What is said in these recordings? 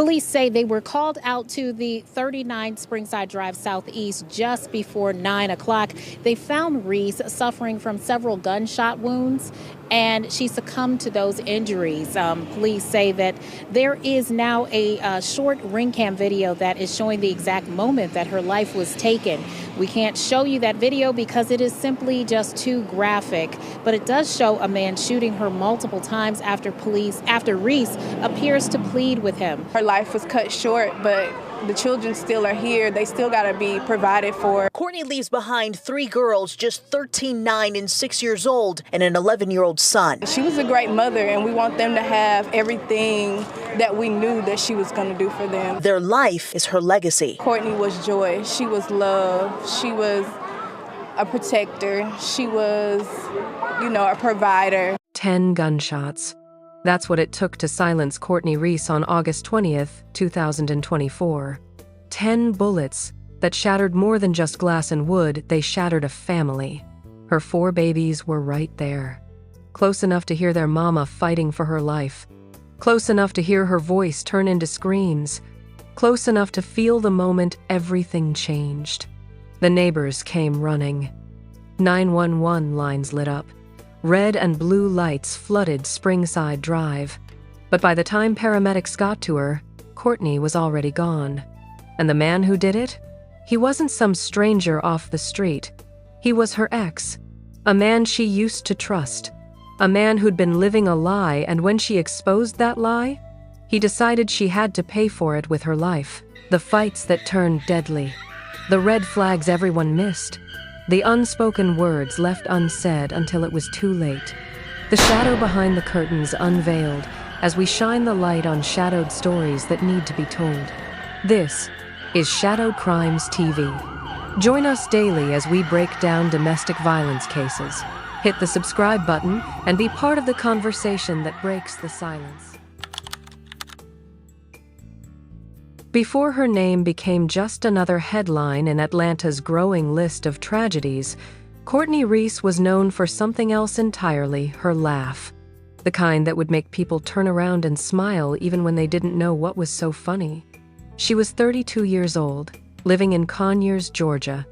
Police say they were called out to the 39 Springside Drive Southeast just before 9 o'clock. They found Reese suffering from several gunshot wounds, and she succumbed to those injuries. Police say that there is now a short ring cam video that is showing the exact moment that her life was taken. We can't show you that video because it is simply just too graphic, but it does show a man shooting her multiple times after Reese appears to plead with him. Her life was cut short, but the children still are here. They still got to be provided for. Courtney leaves behind 3 girls, just 13, 9, and 6 years old, and an 11-year-old son. She was a great mother, and we want them to have everything that we knew that she was going to do for them. Their life is her legacy. Courtney was joy. She was love. She was a protector. She was, a provider. 10 gunshots. That's what it took to silence Courtney Reese on August 20th, 2024. 10 bullets that shattered more than just glass and wood, they shattered a family. Her 4 babies were right there. Close enough to hear their mama fighting for her life. Close enough to hear her voice turn into screams. Close enough to feel the moment everything changed. The neighbors came running. 911 lines lit up. Red and blue lights flooded Springside Drive. But by the time paramedics got to her, Courtney was already gone. And the man who did it? He wasn't some stranger off the street. He was her ex, a man she used to trust, a man who'd been living a lie, and when she exposed that lie, he decided she had to pay for it with her life. The fights that turned deadly, the red flags everyone missed, the unspoken words left unsaid until it was too late. The shadow behind the curtains unveiled as we shine the light on shadowed stories that need to be told. This is Shadowed Crimes TV. Join us daily as we break down domestic violence cases. Hit the subscribe button and be part of the conversation that breaks the silence. Before her name became just another headline in Atlanta's growing list of tragedies, Courtney Reese was known for something else entirely: her laugh. The kind that would make people turn around and smile even when they didn't know what was so funny. She was 32 years old, living in Conyers, Georgia,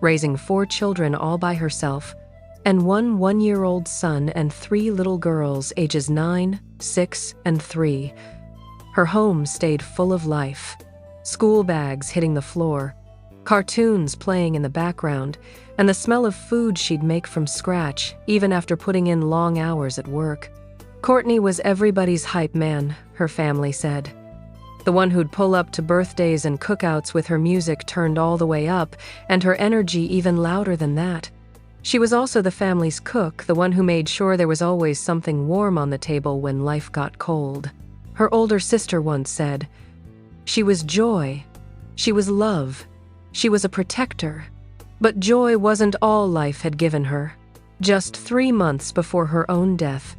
raising 4 children all by herself, and one 1-year-old son and 3 little girls ages 9, 6, and 3. Her home stayed full of life. School bags hitting the floor, cartoons playing in the background, and the smell of food she'd make from scratch, even after putting in long hours at work. Courtney was everybody's hype man, her family said. The one who'd pull up to birthdays and cookouts with her music turned all the way up, and her energy even louder than that. She was also the family's cook, the one who made sure there was always something warm on the table when life got cold. Her older sister once said, "She was joy. She was love. She was a protector." But joy wasn't all life had given her. Just 3 months before her own death,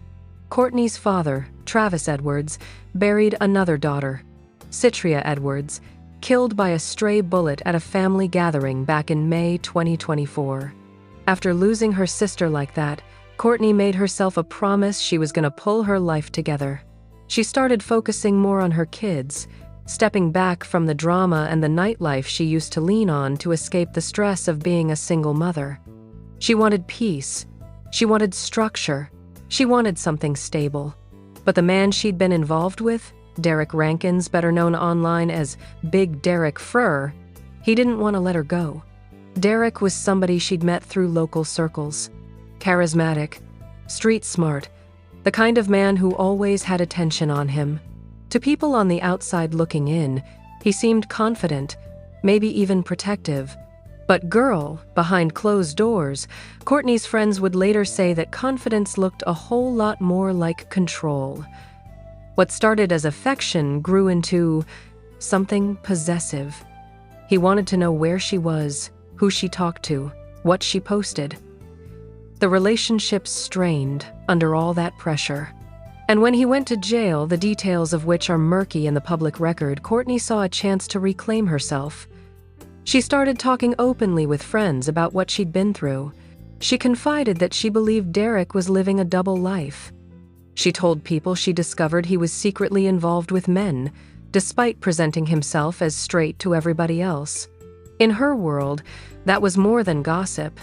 Courtney's father, Travis Edwards, buried another daughter, Citria Edwards, killed by a stray bullet at a family gathering back in May 2024. After losing her sister like that, Courtney made herself a promise she was going to pull her life together. She started focusing more on her kids, stepping back from the drama and the nightlife she used to lean on to escape the stress of being a single mother. She wanted peace. She wanted structure. She wanted something stable. But the man she'd been involved with, Derrick Rankkins, better known online as Big Derrick Frur, he didn't want to let her go. Derrick was somebody she'd met through local circles. Charismatic, street smart, the kind of man who always had attention on him. To people on the outside looking in, he seemed confident, maybe even protective. But girl, behind closed doors, Courtney's friends would later say that confidence looked a whole lot more like control. What started as affection grew into something possessive. He wanted to know where she was, who she talked to, what she posted. The relationship strained under all that pressure. And when he went to jail, the details of which are murky in the public record, Courtney saw a chance to reclaim herself. She started talking openly with friends about what she'd been through. She confided that she believed Derrick was living a double life. She told people she discovered he was secretly involved with men, despite presenting himself as straight to everybody else. In her world, that was more than gossip.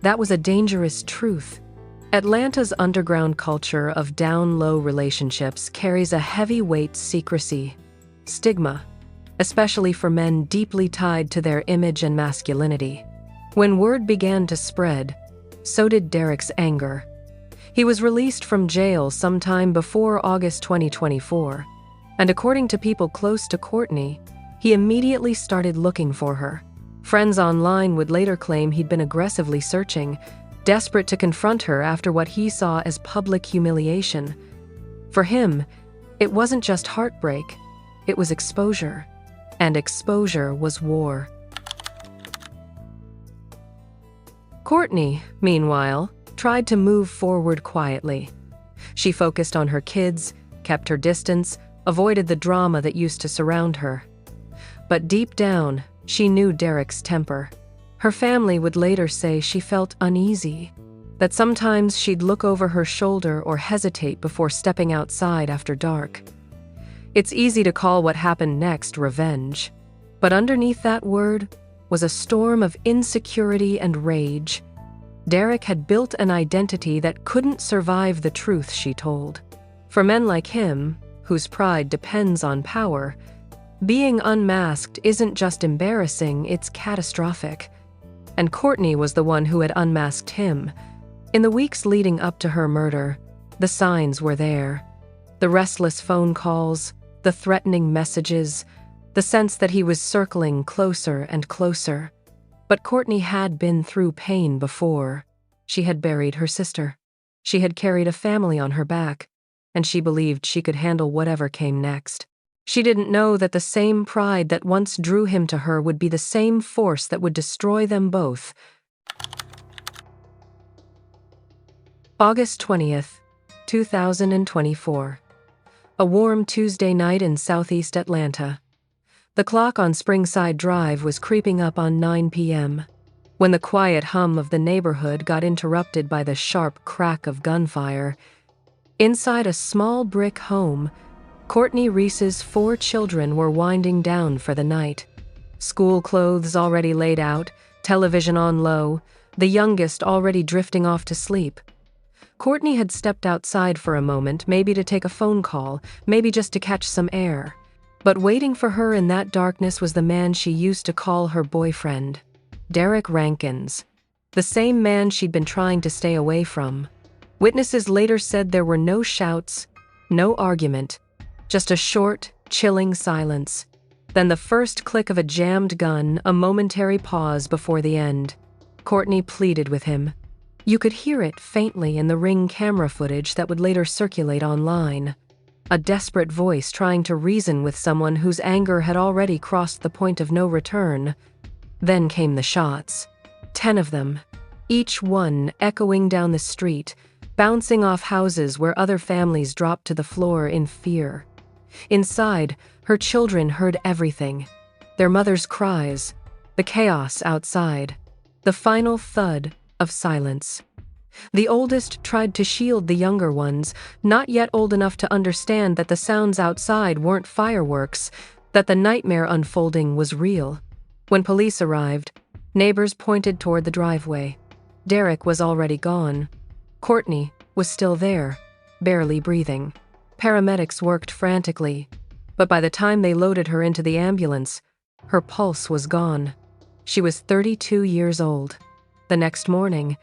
That was a dangerous truth. Atlanta's underground culture of down-low relationships carries a heavyweight secrecy, stigma, especially for men deeply tied to their image and masculinity. When word began to spread, so did Derrick's anger. He was released from jail sometime before August 2024, and according to people close to Courtney, he immediately started looking for her. Friends online would later claim he'd been aggressively searching, desperate to confront her after what he saw as public humiliation. For him, it wasn't just heartbreak, it was exposure. And exposure was war. Courtney, meanwhile, tried to move forward quietly. She focused on her kids, kept her distance, avoided the drama that used to surround her. But deep down, she knew Derrick's temper. Her family would later say she felt uneasy, that sometimes she'd look over her shoulder or hesitate before stepping outside after dark. It's easy to call what happened next revenge, but underneath that word was a storm of insecurity and rage. Derrick had built an identity that couldn't survive the truth she told. For men like him, whose pride depends on power, being unmasked isn't just embarrassing, it's catastrophic. And Courtney was the one who had unmasked him. In the weeks leading up to her murder, the signs were there. The restless phone calls, the threatening messages, the sense that he was circling closer and closer. But Courtney had been through pain before. She had buried her sister. She had carried a family on her back, and she believed she could handle whatever came next. She didn't know that the same pride that once drew him to her would be the same force that would destroy them both. August 20th, 2024. A warm Tuesday night in southeast Atlanta. The clock on Springside Drive was creeping up on 9 p.m. when the quiet hum of the neighborhood got interrupted by the sharp crack of gunfire. Inside a small brick home, Courtney Reese's 4 children were winding down for the night. School clothes already laid out, television on low, the youngest already drifting off to sleep. Courtney had stepped outside for a moment, maybe to take a phone call, maybe just to catch some air. But waiting for her in that darkness was the man she used to call her boyfriend, Derrick Rankkins, the same man she'd been trying to stay away from. Witnesses later said there were no shouts, no argument, just a short, chilling silence. Then the first click of a jammed gun, a momentary pause before the end. Courtney pleaded with him. You could hear it faintly in the Ring camera footage that would later circulate online. A desperate voice trying to reason with someone whose anger had already crossed the point of no return. Then came the shots. 10 of them, each one echoing down the street, bouncing off houses where other families dropped to the floor in fear. Inside, her children heard everything. Their mother's cries, the chaos outside, the final thud of silence. The oldest tried to shield the younger ones, not yet old enough to understand that the sounds outside weren't fireworks, that the nightmare unfolding was real. When police arrived, neighbors pointed toward the driveway. Derrick was already gone. Courtney was still there, barely breathing. Paramedics worked frantically, but by the time they loaded her into the ambulance, her pulse was gone. She was 32 years old. The next morning,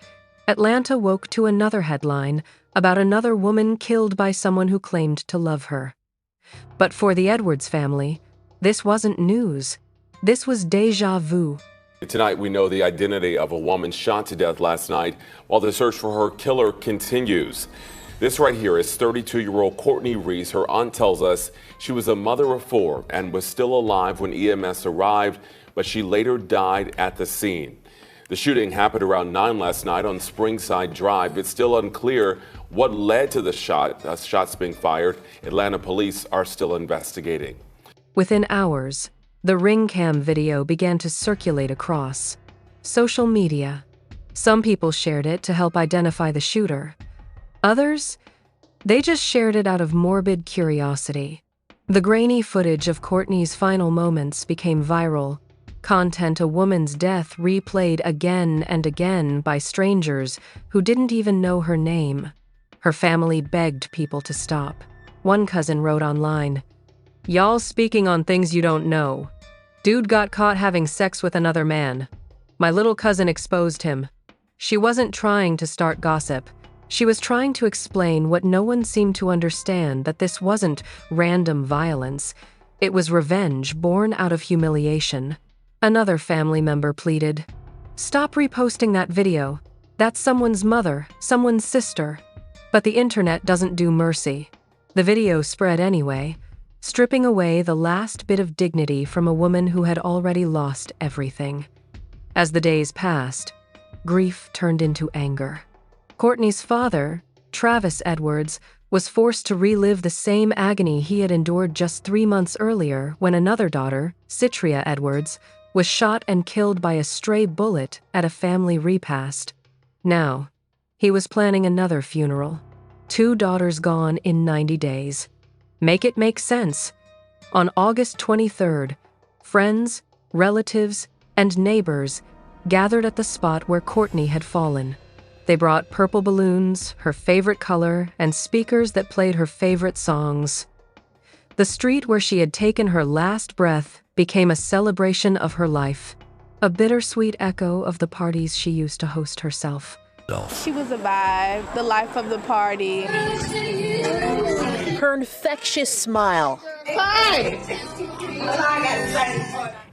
Atlanta woke to another headline about another woman killed by someone who claimed to love her. But for the Edwards family, this wasn't news. This was déjà vu. Tonight, we know the identity of a woman shot to death last night while the search for her killer continues. This right here is 32-year-old Courtney Reese. Her aunt tells us she was a mother of 4 and was still alive when EMS arrived, but she later died at the scene. The shooting happened around 9 last night on Springside Drive. It's still unclear what led to the shots being fired. Atlanta police are still investigating. Within hours, the Ring Cam video began to circulate across social media. Some people shared it to help identify the shooter. Others, they just shared it out of morbid curiosity. The grainy footage of Courtney's final moments became viral, content a woman's death replayed again and again by strangers who didn't even know her name. Her family begged people to stop. One cousin wrote online, "Y'all speaking on things you don't know. Dude got caught having sex with another man. My little cousin exposed him." She wasn't trying to start gossip. She was trying to explain what no one seemed to understand, that this wasn't random violence. It was revenge born out of humiliation. Another family member pleaded, "Stop reposting that video. That's someone's mother, someone's sister." But the internet doesn't do mercy. The video spread anyway, stripping away the last bit of dignity from a woman who had already lost everything. As the days passed, grief turned into anger. Courtney's father, Travis Edwards, was forced to relive the same agony he had endured just 3 months earlier when another daughter, Citria Edwards, was shot and killed by a stray bullet at a family repast. Now, he was planning another funeral. 2 daughters gone in 90 days. Make it make sense. On August 23rd, friends, relatives, and neighbors gathered at the spot where Courtney had fallen. They brought purple balloons, her favorite color, and speakers that played her favorite songs. The street where she had taken her last breath became a celebration of her life, a bittersweet echo of the parties she used to host herself. She was a vibe, the life of the party. Her infectious smile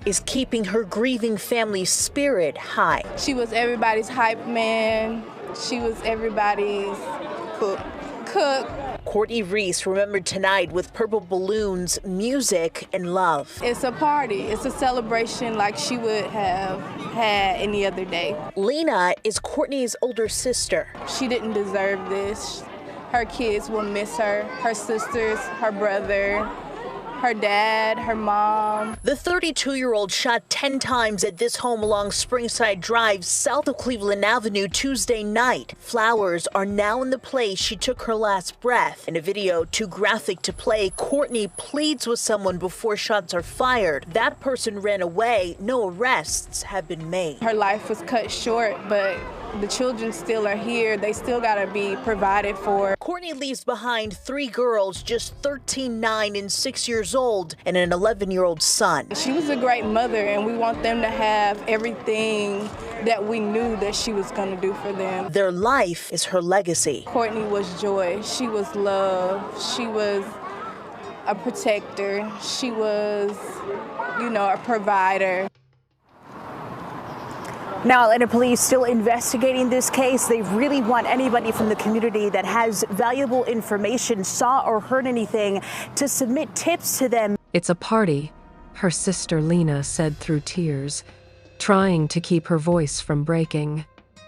is keeping her grieving family's spirit high. She was everybody's hype man. She was everybody's cook. Courtney Reese remembered tonight with purple balloons, music, and love. It's a party. It's a celebration like she would have had any other day. Lena is Courtney's older sister. She didn't deserve this. Her kids will miss her. Her sisters, her brother, her dad, her mom. The 32-year-old shot 10 times at this home along Springside Drive, south of Cleveland Avenue, Tuesday night. Flowers are now in the place she took her last breath. In a video too graphic to play, Courtney pleads with someone before shots are fired. That person ran away. No arrests have been made. Her life was cut short, but the children still are here. They still gotta be provided for. Courtney leaves behind 3 girls, just 13, 9, and 6 years old, and an 11-year-old son. She was a great mother, and we want them to have everything that we knew that she was gonna do for them. Their life is her legacy. Courtney was joy. She was love. She was a protector. She was, a provider. Now, Atlanta police still investigating this case. They really want anybody from the community that has valuable information, saw or heard anything, to submit tips to them. "It's a party," her sister Lena said through tears, trying to keep her voice from breaking.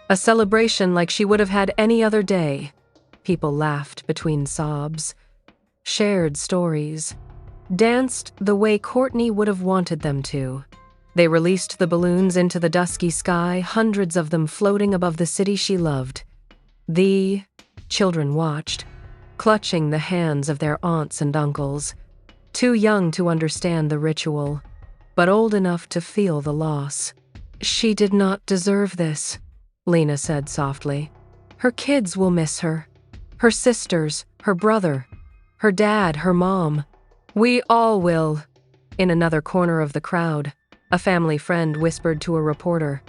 A celebration like she would have had any other day. People laughed between sobs, shared stories, danced the way Courtney would have wanted them to. They released the balloons into the dusky sky, hundreds of them floating above the city she loved. The children watched, clutching the hands of their aunts and uncles, too young to understand the ritual, but old enough to feel the loss. "She did not deserve this," Lena said softly. "Her kids will miss her. Her sisters, her brother, her dad, her mom. We all will." In another corner of the crowd, a family friend whispered to a reporter,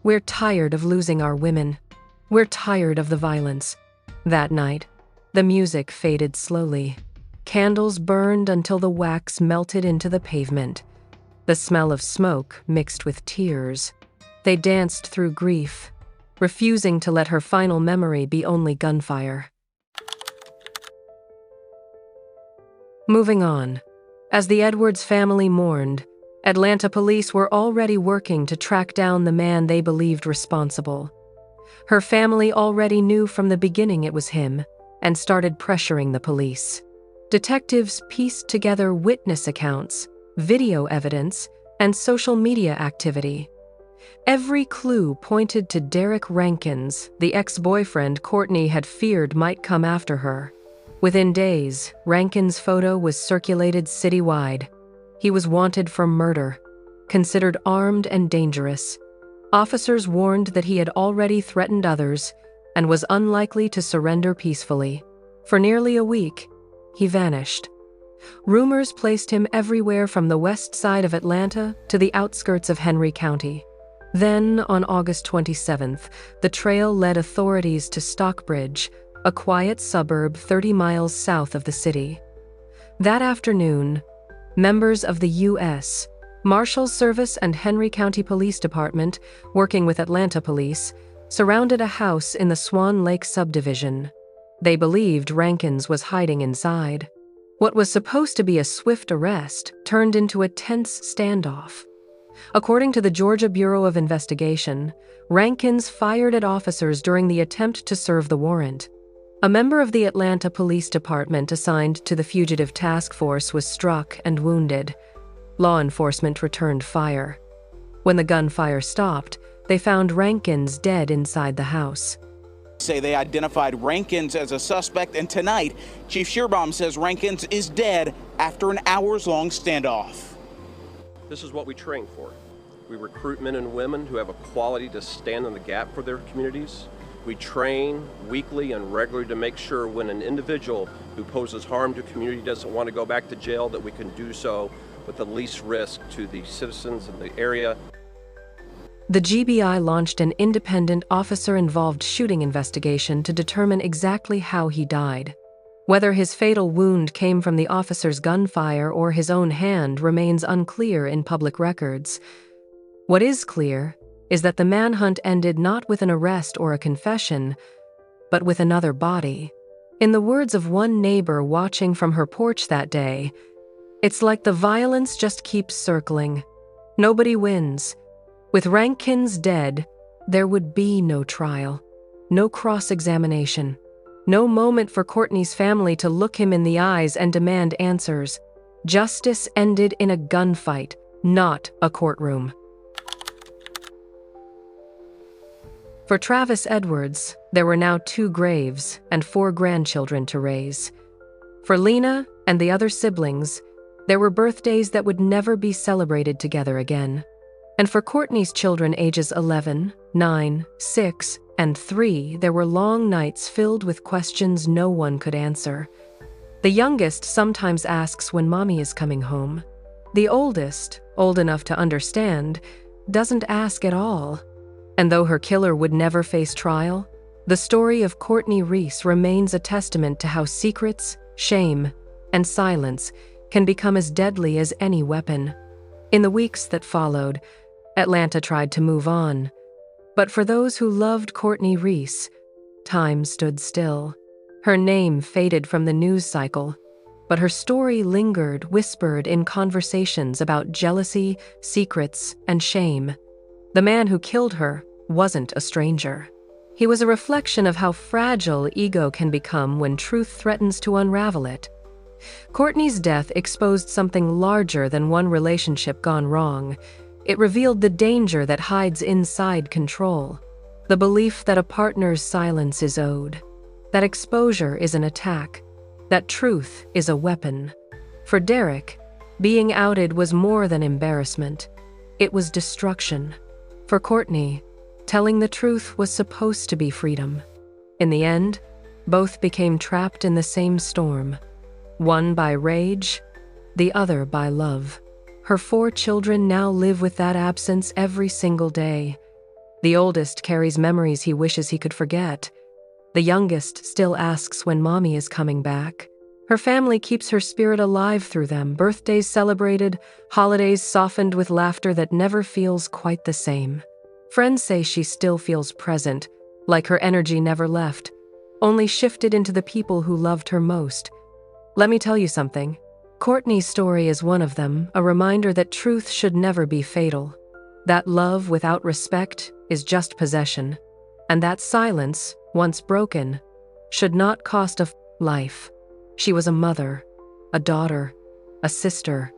"We're tired of losing our women. We're tired of the violence." That night, the music faded slowly. Candles burned until the wax melted into the pavement. The smell of smoke mixed with tears. They danced through grief, refusing to let her final memory be only gunfire. Moving on, as the Edwards family mourned, Atlanta police were already working to track down the man they believed responsible. Her family already knew from the beginning it was him and started pressuring the police. Detectives pieced together witness accounts, video evidence, and social media activity. Every clue pointed to Derrick Rankkins, the ex-boyfriend Courtney had feared might come after her. Within days, Rankin's photo was circulated citywide. He was wanted for murder, considered armed and dangerous. Officers warned that he had already threatened others and was unlikely to surrender peacefully. For nearly a week, he vanished. Rumors placed him everywhere from the west side of Atlanta to the outskirts of Henry County. Then, on August 27th, the trail led authorities to Stockbridge, a quiet suburb 30 miles south of the city. That afternoon, members of the U.S. Marshals Service and Henry County Police Department, working with Atlanta police, surrounded a house in the Swan Lake subdivision. They believed Rankkins was hiding inside. What was supposed to be a swift arrest turned into a tense standoff. According to the Georgia Bureau of Investigation, Rankkins fired at officers during the attempt to serve the warrant. A member of the Atlanta Police Department assigned to the fugitive task force was struck and wounded. Law enforcement returned fire. When the gunfire stopped, they found Rankkins dead inside the house. Say they identified Rankkins as a suspect, and tonight, Chief Shearbaum says Rankkins is dead after an hours-long standoff. This is what we train for. We recruit men and women who have a quality to stand in the gap for their communities. We train weekly and regularly to make sure when an individual who poses harm to a community doesn't want to go back to jail, that we can do so with the least risk to the citizens in the area. The GBI launched an independent officer-involved shooting investigation to determine exactly how he died. Whether his fatal wound came from the officer's gunfire or his own hand remains unclear in public records. What is clear is that the manhunt ended not with an arrest or a confession, but with another body. In the words of one neighbor watching from her porch that day, "It's like the violence just keeps circling. Nobody wins. With Rankkins dead, there would be no trial, no cross-examination, no moment for Courtney's family to look him in the eyes and demand answers. Justice ended in a gunfight, not a courtroom." For Travis Edwards, there were now 2 graves and 4 grandchildren to raise. For Lena and the other siblings, there were birthdays that would never be celebrated together again. And for Courtney's children ages 11, 9, 6, and 3, there were long nights filled with questions no one could answer. The youngest sometimes asks when mommy is coming home. The oldest, old enough to understand, doesn't ask at all. And though her killer would never face trial, the story of Courtney Reese remains a testament to how secrets, shame, and silence can become as deadly as any weapon. In the weeks that followed, Atlanta tried to move on. But for those who loved Courtney Reese, time stood still. Her name faded from the news cycle, but her story lingered, whispered in conversations about jealousy, secrets, and shame. The man who killed her wasn't a stranger. He was a reflection of how fragile ego can become when truth threatens to unravel it. Courtney's death exposed something larger than one relationship gone wrong. It revealed the danger that hides inside control, the belief that a partner's silence is owed, that exposure is an attack, that truth is a weapon. For Derrick, being outed was more than embarrassment. It was destruction. For Courtney, telling the truth was supposed to be freedom. In the end, both became trapped in the same storm, one by rage, the other by love. Her 4 children now live with that absence every single day. The oldest carries memories he wishes he could forget. The youngest still asks when mommy is coming back. Her family keeps her spirit alive through them, birthdays celebrated, holidays softened with laughter that never feels quite the same. Friends say she still feels present, like her energy never left, only shifted into the people who loved her most. Let me tell you something. Courtney's story is one of them, a reminder that truth should never be fatal, that love without respect is just possession, and that silence, once broken, should not cost a life. She was a mother, a daughter, a sister,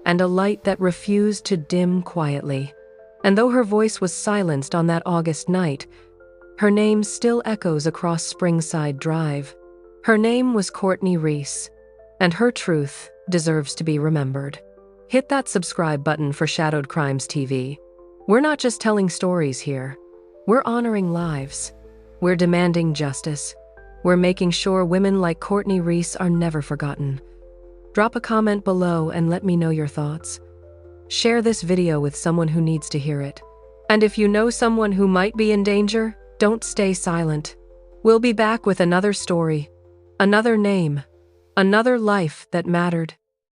and a light that refused to dim quietly. And though her voice was silenced on that August night, her name still echoes across Springside Drive. Her name was Courtney Reese, and her truth deserves to be remembered. Hit that subscribe button for Shadowed Crimes TV. We're not just telling stories here. We're honoring lives. We're demanding justice. We're making sure women like Courtney Reese are never forgotten. Drop a comment below and let me know your thoughts. Share this video with someone who needs to hear it. And if you know someone who might be in danger, don't stay silent. We'll be back with another story, another name, another life that mattered.